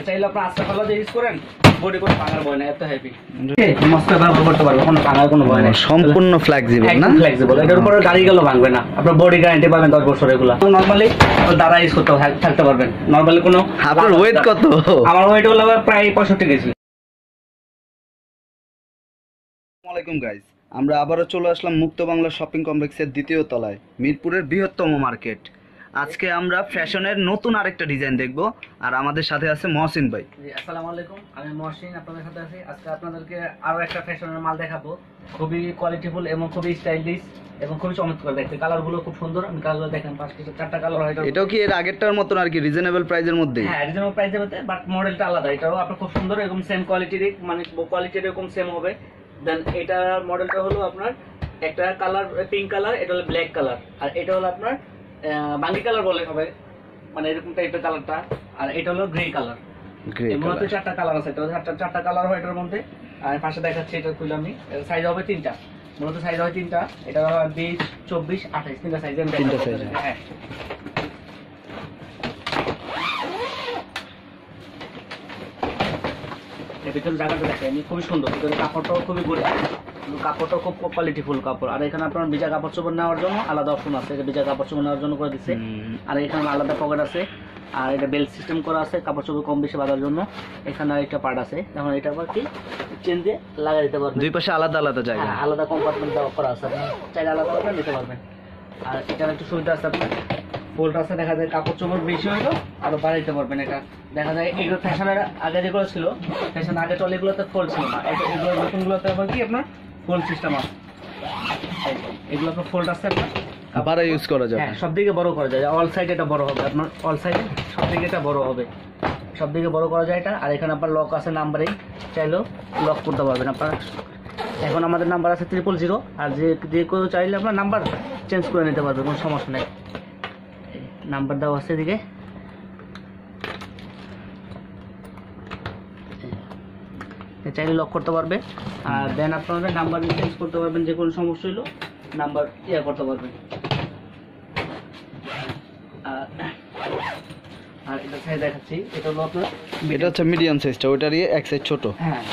চাইলে আপনি আস্তে ভালো দিয়ে ইউজ করেন, বডি কোনো ভাঙার ভয় নাই, এত হেভি মস্ত ব্যবহার করতে পারবে, কোনো ভাঙার কোনো ভয় নাই, সম্পূর্ণ ফ্লেক্সিবল না, ফ্লেক্সিবল। এটার উপরে গাড়ি গেল ভাঙবে না, আপনার বডি গ্যারান্টি পাবেন 10 বছর। এগুলো নরমালি দ্বারা ইউজ করতে থাকতে পারবেন। নরমালি কোনো আপনার ওয়েট কত? আমার ওয়েট হলো প্রায় 65 কেজি। আসসালামু আলাইকুম গাইস, আমরা আবারও চলে আসলাম মুক্ত বাংলা শপিং কমপ্লেক্সের দ্বিতীয় তলায়, মিরপুরের বৃহত্তম মার্কেট। আজকে আমরা ফ্যাশনের নতুন আরেকটা ডিজাইন দেখব, আর আমাদের সাথে আছে মহসিন ভাই। জি, আসসালামু আলাইকুম, আমি মহসিন আপনাদের সাথে আছি। আজকে আপনাদেরকে আরো একটা ফ্যাশনের মাল দেখাবো, খুবই কোয়ালিটিফুল এবং খুবই স্টাইলিশ এবং খুবই চমৎকার দেখতে। কালারগুলো খুব সুন্দর, আমি কালারগুলো দেখেন 4টা কালার হয়। এটাও কি এর আগেরটার মতন আর কি রিজনেবল প্রাইসের মধ্যে? হ্যাঁ, রিজনেবল প্রাইসের মধ্যে, বাট মডেলটা আলাদা। এটাও আপনার খুব সুন্দর এবং সেম কোয়ালিটির, মানে কোয়ালিটি এরকম সেম হবে। দেন এটা মডেলটা হলো আপনার একটা কালার পিঙ্ক কালার, এটা হলো ব্ল্যাক কালার, আর এটা হলো আপনার বাঙ্গি কালার বলে হবে, মানে এরকম টাইপের কালারটা। আর এটা হলো গ্রে কালার। এর মধ্যে 4টা কালার আছে, এটা 4টা কালার হয় এটার মধ্যে। আর পাশে দেখাচ্ছি, এটা খুলে আমি, সাইজ হবে 3টা, মূলত সাইজ হয় 3টা। এটা হলো 20, 24, 28, 3টা সাইজ। হ্যাঁ, ভিতরে জায়গাটা দেখেন খুবই সুন্দর, ভিতরে কাপড়টাও খুবই গরিব, কাপড়টাও খুব কোয়ালিটিফুল কাপড়। আর এখানে আপনার ভিজা কাপড় চোপড় নেওয়ার জন্য আলাদা অপশন আছে, ভিজা কাপড় চোপড় নেওয়ার জন্য করে দিচ্ছে। আর এখানে আলাদা পকেট আছে, আর এটা বেল্ট সিস্টেম করা আছে কাপড় চোপড় কম বেশি বাঁধার জন্য। এখানে একটা পার্ট আছে, এখন এটা আবার কি চেন দিয়ে লাগাই দিতে পারবেন। দুই পাশে আলাদা আলাদা জায়গা, আলাদা কম্পার্টমেন্ট দেওয়া করা আছে, আপনি চাইলে আলাদা আলাদা নিতে পারবেন। আর এটার একটু সুবিধা আছে, আপনার ফোল্ড আছে, দেখা যায় কাপড় চোপড় বেশি হইলো আরো বাড়াইতে পারবেন। এটা দেখা যায় এগুলো ফ্যাশনের আগে যেগুলো ছিল, ফ্যাশন আগে চলে এগুলোতে ফোল্ড ছিল না, এগুলো নতুনগুলোতে আবার কি আপনার ফোল্ড সিস্টেম আছে। এগুলো আপনার ফোল্ড আছে, আপনার আবার ইউজ করা যাবে। হ্যাঁ, সব দিকে বড় করা যায়, অল সাইড এটা বড় হবে, আপনার অল সাইডে সব দিকে এটা বড় হবে, সব দিকে বড় করা যায় এটা। আর এখানে আপনার লক আছে, নাম্বারেই চাইলেও লক করতে পারবেন আপনার। এখন আমাদের নাম্বার আছে 000, আর যে কেউ চাইলে আপনার নাম্বার চেঞ্জ করে নিতে পারবে, কোনো সমস্যা নেই। নাম্বার দেওয়া আছে এদিকে, চাইলে লক করতে পারবে। আর দেন আপনারা নাম্বার চেঞ্জ করতে পারবেন, যে কোনো সমস্যা হইলো নাম্বার করতে পারবেন। আর এটা সাইজ দেখাচ্ছি, এটা হলো আপনার, এটা হচ্ছে মিডিয়াম সাইজটা, ওইটারই এক সাইজ ছোট। হ্যাঁ,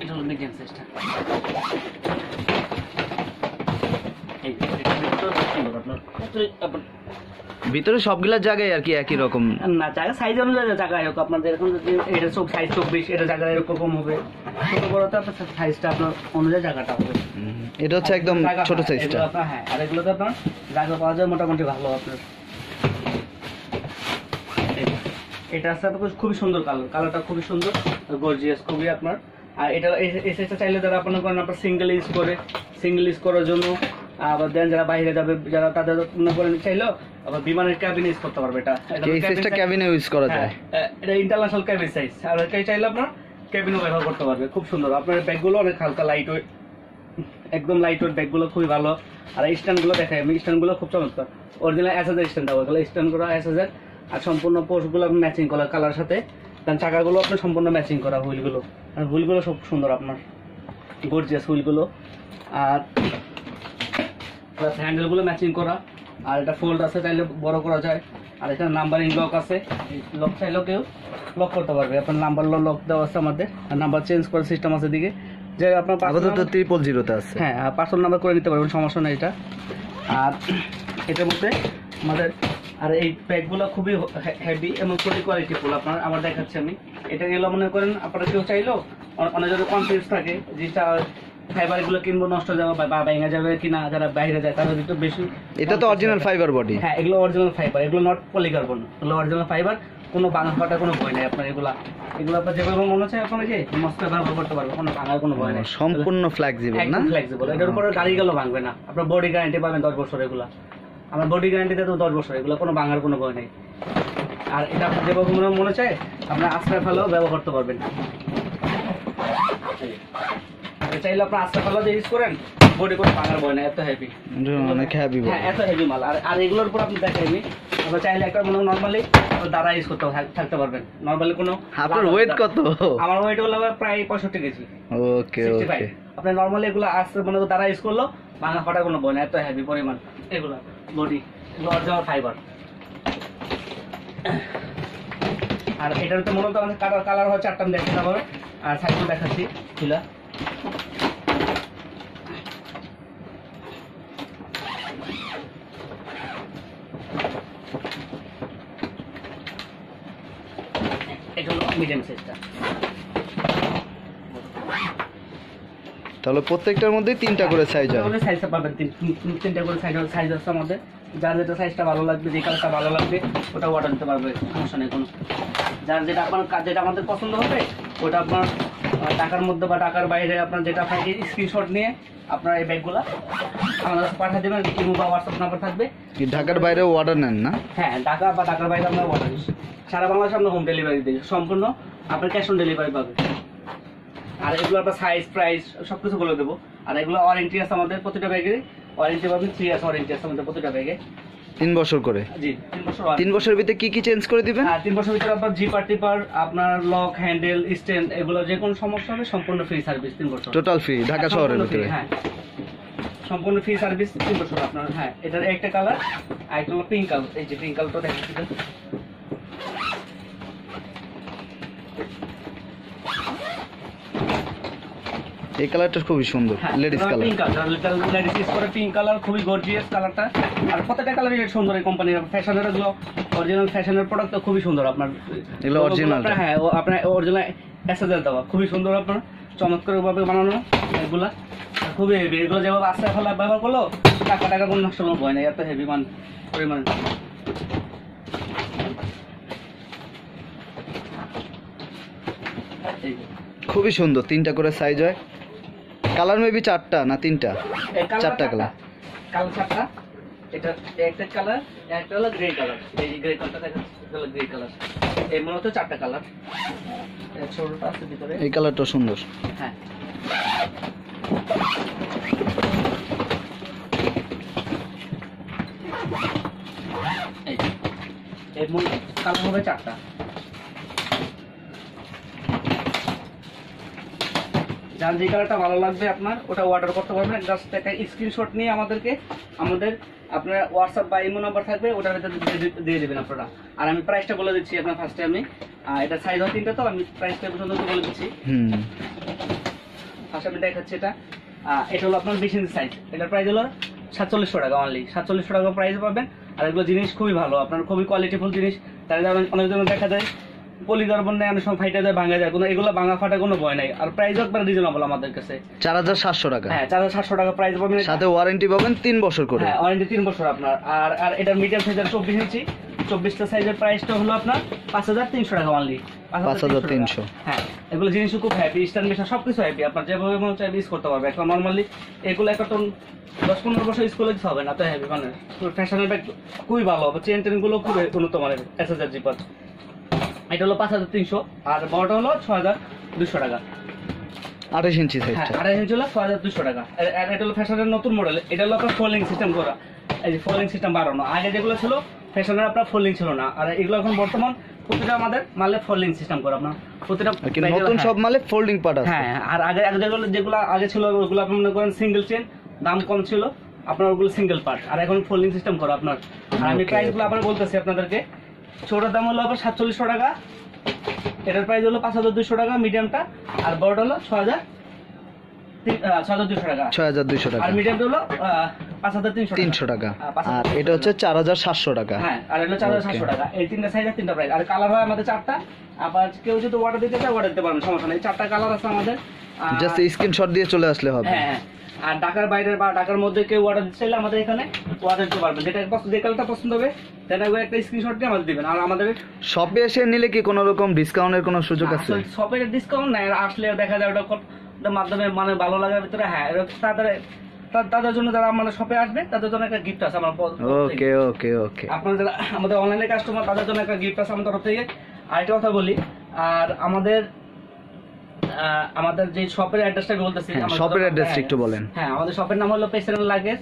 এটা হলো মিডিয়াম সাইজটা। ভিতরে সবগুলা জায়গায় আর কি একই রকম না, জায়গা সাইজ অনুযায়ী জায়গায় হোক আপনাদের, এখন এটা সব সাইজ 24, এটা জায়গা এরকম হবে, ছোট বড়তে আপনার সাইজটা আপনার অনুযায়ী জায়গাটা হবে। এটা হচ্ছে একদম ছোট সাইজটা। হ্যাঁ, আর এগুলোতে আপনার জায়গা পাওয়া যায় মোটামুটি ভালো আপনার। এটা আছে খুবই সুন্দর কালারটা খুবই সুন্দর, গর্জিয়াস খুবই আপনার। আর এটা এই সাইজটা চাইলে যারা আপনার করেন আপনার সিঙ্গেল ইউজ করার জন্য, আবার দেন যারা বাইরে যাবে, যারা তাদের মনে করেন চাইলেও আবার বিমানের ক্যাবিনে ইউজ করতে পারবে। এটা এই সাইজটা ক্যাবিনে ইউজ করা যায়, এটা ইন্টারন্যাশনাল ক্যাবিন সাইজ। আর এটা চাইলে আপনার ক্যাবিনেও ব্যবহার করতে পারবে, খুব সুন্দর। আপনার ব্যাগগুলো অনেক হালকা, লাইট ওয়েট, একদম লাইট ওয়েট ব্যাগগুলো খুবই ভালো। আর এই স্ট্যান্ডগুলো দেখাই আমি, স্ট্যান্ডগুলো খুব চমৎকার, অরিজিনাল এসএসের স্ট্যান্ড, ওগুলো স্ট্যান্ডগুলো এসএসের। আর সম্পূর্ণ পোস্টগুলো আপনি ম্যাচিং করা কালার সাথে, কারণ চাকাগুলো আপনার সম্পূর্ণ ম্যাচিং করা, হুইলগুলো, আর হুইলগুলো সব সুন্দর আপনার, গর্জিয়াস হুইলগুলো। আর হ্যান্ডেলগুলো ম্যাচিং করা। আর এটা ফোল্ড আছে, চাইলে বড় করা যায়। আর এখানে নাম্বারিং লক আছে, লক চাইলেও কেউ লক করতে পারবে, আপনার নাম্বার লক দেওয়া আছে আমাদের। আর নাম্বার চেঞ্জ করার সিস্টেম আছে দিকে, যে আপনার আপাতত 000 আছে। হ্যাঁ, পার্সোনাল নাম্বার করে নিতে পারবেন, সমস্যা নেই এটা। আর এটার মধ্যে আমাদের, আর এই ব্যাগগুলো খুবই হেভি এবং খুবই কোয়ালিটিফুল। আপনার আমার দেখাচ্ছি আমি, এটা গেলো মনে করেন আপনারা কেউ চাইলেও, অনেক যদি কনফিউজ থাকে যেটা ফাইবার গুলো কিনবো নষ্ট যাবে বা ভেঙে যাবে কিনা, যারা বাইরে যায় তাদের একটু বেশি। এটা তো অরিজিনাল ফাইবার বডি। হ্যাঁ, এগুলো অরিজিনাল ফাইবার, এগুলো নট পলিকার্বন, এগুলো অরিজিনাল ফাইবার, কোনো ভাঙা ফাটা কোনো ভয় নেই আপনার। এগুলো আপনার যেভাবে মনে হচ্ছে আপনার যে মস্ত ব্যবহার করতে পারবে, কোনো ভাঙার কোনো ভয় নেই, সম্পূর্ণ ফ্লেক্সিবল না, ফ্লেক্সিবল। এটার উপরে গাড়ি গেলেও ভাঙবে না, আপনার বডি গ্যারান্টি পাবেন 10 বছর। এগুলো আমার বডি গ্যারান্টিতে তো 10 বছর, এগুলো কোনো ভাঙার কোনো ভয় নেই। আর এটা আপনার যেভাবে মনে চায় আপনার আস্তে ভালো ব্যবহার করতে পারবেন। চাইলে আপনার আস্তে ভালো দিয়ে ইউজ করেন, বডি কোনো ভাঙার ভয় নাই, এত হেভি, অনেক হেভি। হ্যাঁ, এত হেভি মাল। আর এগুলোর উপর আপনি দেখেন আপনার চাইলে একটা নর্মালি দ্বারা ইউজ করতে থাকতে পারবেন। নর্মালি কোনো, আপনার ওয়েট কত? আমার ওয়েট হলো প্রায় 65 কেজি। ওকে ওকে। আপনি নর্মালি এগুলো আসতে মনে দ্বারা ইউজ করলো ভাঙা ফাটা কোনো বই না, এত হেভি পরিমাণ এগুলা বডি, এগুলো অরিজিনাল ফাইবার। আর এটার তো মূলত আমাদের কালার হয় 4টা দেখতে পাবো। আর সাইকেল দেখাচ্ছি খিলা, এটা হলো মিডিয়াম সাইজটা। তাহলে প্রত্যেকটার মধ্যেই 3টা করে সাইজ হয়। তাহলে সাইজটা পাবেন 3টা করে সাইজ আছে আমাদের। যার যেটা সাইজটা ভালো লাগবে, যে কালারটা ভালো লাগবে ওটা অর্ডার দিতে পারবে, সমস্যা নেই কোনো। যার যেটা যেটা আমাদের পছন্দ হবে ওটা আপনার টাকার মধ্যে বা টাকার বাইরে আপনার যেটা থাকে স্ক্রিনশট নিয়ে আপনার এই ব্যাগগুলো আমাদের পাঠিয়ে দেবেন। ইমো বা হোয়াটসঅ্যাপ নাম্বার থাকবে। ঢাকার বাইরেও অর্ডার নেন না? হ্যাঁ, ঢাকা বা ঢাকার বাইরে আমরা অর্ডার দিই। সারা বাংলাদেশে আমরা হোম ডেলিভারি দিই, সম্পূর্ণ আপনার ক্যাশ অন ডেলিভারি পাবে। আর এগুলো আপনার সাইজ প্রাইস সব কিছু বলে দেবো। আর এগুলো ওয়ারেন্টি আছে আমাদের প্রতিটা ব্যাগে, ওয়ারেন্টি পাবেন 3 ইয়ার্স ওয়ারেন্টি আছে আমাদের প্রতিটা ব্যাগে। 3 বছর করে? জি, 3 বছর। 3 বছরের ভিতরে কি কি চেঞ্জ করে দিবেন? হ্যাঁ, 3 বছরের ভিতরে আপনার জিপার টিপার, আপনার লক, হ্যান্ডেল, স্ট্যান্ড এগুলো যে কোনো সমস্যা হবে সম্পূর্ণ ফ্রি সার্ভিস 3 বছর। টোটাল ফ্রি ঢাকা শহরের ভিতরে? হ্যাঁ, সম্পূর্ণ ফ্রি সার্ভিস 3 বছর আপনার। হ্যাঁ, এটার একটা কালার, আর একটা হলো পিঙ্ক কালার। এই যে পিঙ্ক কালারটা দেখাচ্ছি, এই কালারটা খুবই সুন্দর, ladies colour. Pink colour, ladies use করে পিঙ্ক কালার, খুবই গর্জিয়াস কালারটা। আর প্রত্যেকটা কালারই সুন্দর, এই কোম্পানির ফ্যাশনের গুলো অরিজিনাল ফ্যাশনের প্রোডাক্ট তো খুবই সুন্দর। আপনার এগুলো অরিজিনাল? হ্যাঁ, আপনার অরিজিনাল এসএসএল দেওয়া, খুবই সুন্দর আপনার চমৎকার ভাবে বানানো এগুলা, খুবই হেভি। এগুলো যেভাবে আস্তে ফেলা ব্যবহার করলো টাকা কোনো নষ্ট কোনো ভয় নেই, এত হেভি পরিমাণ। খুবই সুন্দর, 3টা করে সাইজ হয়। কালার মেবি 4টা না 3টা? 4টা কালার। কালার 4টা। এটা একটা কালার, একটা হলো গ্রে কালার। এই গ্রে কালারটা দেখেন, এটা হলো গ্রে কালার। এই মূলত 4টা কালার। এই ছোটটা আছে ভিতরে, এই কালারটা সুন্দর। হ্যাঁ, এই মূল কালার হবে 4টা। যার যে কালারটা ভালো লাগবে আপনার ওটা অর্ডার করতে পারবেন। জাস্ট একটা স্ক্রিনশট নিয়ে আমাদের আপনার হোয়াটসঅ্যাপ বা ইমো নাম্বার থাকবে, ওটার ভিতরে দিয়ে দেবেন আপনারা। আর আমি প্রাইসটা বলে দিচ্ছি আপনার ফার্স্টে। আমি এটা সাইজ হয় 3টা, তো আমি প্রাইসটা পর্যন্ত বলে দিচ্ছি। ফার্স্ট আমি দেখাচ্ছি এটা। এটা হলো আপনার 20 ইঞ্চি সাইজ। এটার প্রাইস হলো 4700 টাকা অনলি। 4700 টাকা প্রাইস পাবেন। আর এগুলো জিনিস খুবই ভালো, আপনার খুবই কোয়ালিটিফুল জিনিস। তাই অনেক জন দেখা যায় পলিকার্বন নেই, অনেক সময় ফাইটা যায়, ভাঙা যায়, কোনো এগুলো ভাঙা ফাটা কোনো ভয় নাই। আর প্রাইস একবার রিজনেবল আমাদের কাছে, 4700 টাকা। হ্যাঁ, 4700 টাকা প্রাইস পাবেন। সাথে ওয়ারেন্টি পাবেন 3 বছর করে। হ্যাঁ, ওয়ারেন্টি 3 বছর আপনার। আর এটার মিডিয়াম সাইজের 24 ইঞ্চি, 24টা সাইজের প্রাইসটা হলো আপনার 5300 টাকা অনলি। 5300। হ্যাঁ, এগুলো জিনিস খুব হ্যাপি, স্ট্যান্ড মেশিন সবকিছু হ্যাপি। আপনার যেভাবে মন চাই ইউজ করতে পারবে। এখন নরমালি এগুলো একটা 10-15 বছর ইউজ করলে কিছু হবে না, তো হ্যাপি মানে ফ্যাশনের ব্যাগ খুবই ভালো হবে। চেন টেন গুলো খুব উন্নত মানের এসএসআর জিপার। এটা হলো 5300, আর বড়টা হলো 6200 টাকা। 28 ইঞ্চি সাইজটা। হ্যাঁ, 28 ইঞ্চি হলো 6200 টাকা। আর এটা হলো ফ্যাশনের নতুন মডেল। এটা হলো আপনার ফোল্ডিং সিস্টেম করা। এই যে ফোল্ডিং সিস্টেম বাড়ানো। আগে যেগুলো ছিল ফ্যাশনের আপনার ফোল্ডিং ছিল না, আর এগুলো এখন বর্তমান প্রতিটা আমাদের মালে ফোল্ডিং সিস্টেম করা। আপনার প্রতিটা নতুন সব মালে ফোল্ডিং পার্ট আছে। হ্যাঁ, আর আগে যেগুলো আগে ছিল ওগুলো আপনি মনে করেন সিঙ্গেল চেন, দাম কম ছিল আপনার, ওগুলো সিঙ্গেল পার্ট। আর এখন ফোল্ডিং সিস্টেম করা আপনার। আর আমি প্রাইসগুলো আবার বলতেছি আপনাদেরকে। ছোটটার দাম হলো আবার 4700 টাকা, এটার প্রাইস হলো 5200 টাকা মিডিয়ামটা, আর বড়টা হলো 6200 টাকা। 6200 টাকা। আর মিডিয়ামটা হলো 5300 টাকা। আর এটা হচ্ছে 4700 টাকা। হ্যাঁ, আর এটা 4700 টাকা। এই তিনটা সাইজের 3টা প্রাইস। আর কালার হয় আমাদের 4টা। আবার কেউ যদি অর্ডার দিতে চায় অর্ডার দিতে পারবেন, সমস্যা নেই। 4টা কালার আছে আমাদের। জাস্ট স্ক্রিনশট দিয়ে চলে আসলে হবে। হ্যাঁ, আর ঢাকার বাইরে বা ঢাকার মধ্যে কেউ অর্ডার দিতে চাইলে আমাদের এখানে অর্ডার দিতে পারবেন। যে কালারটা পছন্দ হবে সেটা একটা স্ক্রিনশট দিয়ে আমাদের দিবেন। আর আমাদের শপে এসে নিলে কি কোনো রকম ডিসকাউন্টের কোনো সুযোগ আছে? শপের ডিসকাউন্ট নাই, আসলে দেখা যায় ওটা মাধ্যমে মানে ভালো লাগার ভিতরে। হ্যাঁ, তাদের জন্য যারা মানে শপে আসবে তাদের জন্য একটা গিফট আছে আমার। ওকে ওকে ওকে। আপনারা যারা আমাদের অনলাইনে কাস্টমার তাদের জন্য একটা গিফট আছে আমার তরফ থেকে। আর একটা কথা বলি, আর আমাদের যে শপের অ্যাড্রেসটা বলতেছি, শপের অ্যাড্রেসটা একটু বলেন। হ্যাঁ, আমাদের শপের নাম হলো পেসেন্ট লাগেজ,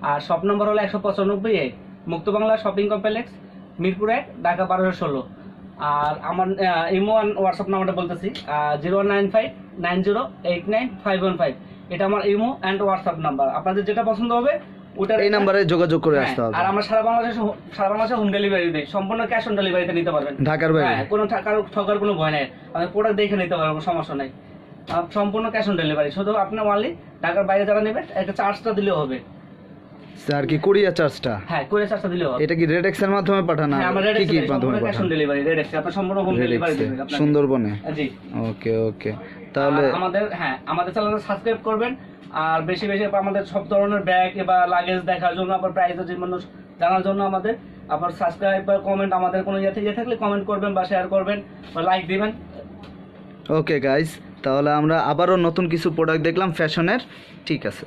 আর শপ নম্বর হলো 195 মুক্ত বাংলা শপিং কমপ্লেক্স, মিরপুর 1, ঢাকা 1216। আর আমার ইমো হোয়াটসঅ্যাপ নাম্বারটা বলতেছি 019590895115। এটা আমার ইমো এন্ড হোয়াটসঅ্যাপ নাম্বার, আপনাদের যেটা পছন্দ হবে ওটা এই নাম্বারে যোগাযোগ করে আসতে হ্যাঁ, হবে। আর আমরা সারা বাংলাদেশে হোম ডেলিভারি দিই, সম্পূর্ণ ক্যাশ অন ডেলিভারিতে নিতে পারবেন। ঢাকার বাইরে? হ্যাঁ, কোনো কারো ঠকার কোনো ভয় নেই, আমি প্রোডাক্ট দেখে নিতে পারবো, সমস্যা নেই। সম্পূর্ণ ক্যাশ অন ডেলিভারি, শুধু আপনি অনলি ঢাকার বাইরে যারা নেবেন একটা চার্জটা দিলেও হবে। স্যার কি কুরিয়ার চার্জটা? হ্যাঁ, কুরিয়ার চার্জটা দিলেও হবে। এটা কি রেডেক্স এর মাধ্যমে পাঠানো? হ্যাঁ, আমরা কি কি রেডেক্স মাধ্যমে ক্যাশ অন পাঠানো? ডেলিভারি, রেডেক্স আপনার সম্পূর্ণ হোম ডেলিভারি রেডেক্সে, দেবেন আপনাকে। সুন্দরবনে। জি। ওকে ওকে, তাহলে আর আমাদের চ্যানেলটা সাবস্ক্রাইব করবেন, আর বেশি বেশি আমাদের সব ধরনের ব্যাগ বা লাগেজ দেখার জন্য, আবার প্রাইস জানার জন্য আমাদের আবার সাবস্ক্রাইব বা কমেন্ট, আমাদের কোনো ইয়ে থাকলে কমেন্ট করবেন বা শেয়ার করবেন বা লাইক দিবেন। ওকে গাইস, তাহলে আমরা আবারও নতুন কিছু প্রোডাক্ট দেখলাম ফ্যাশনের। ঠিক আছে।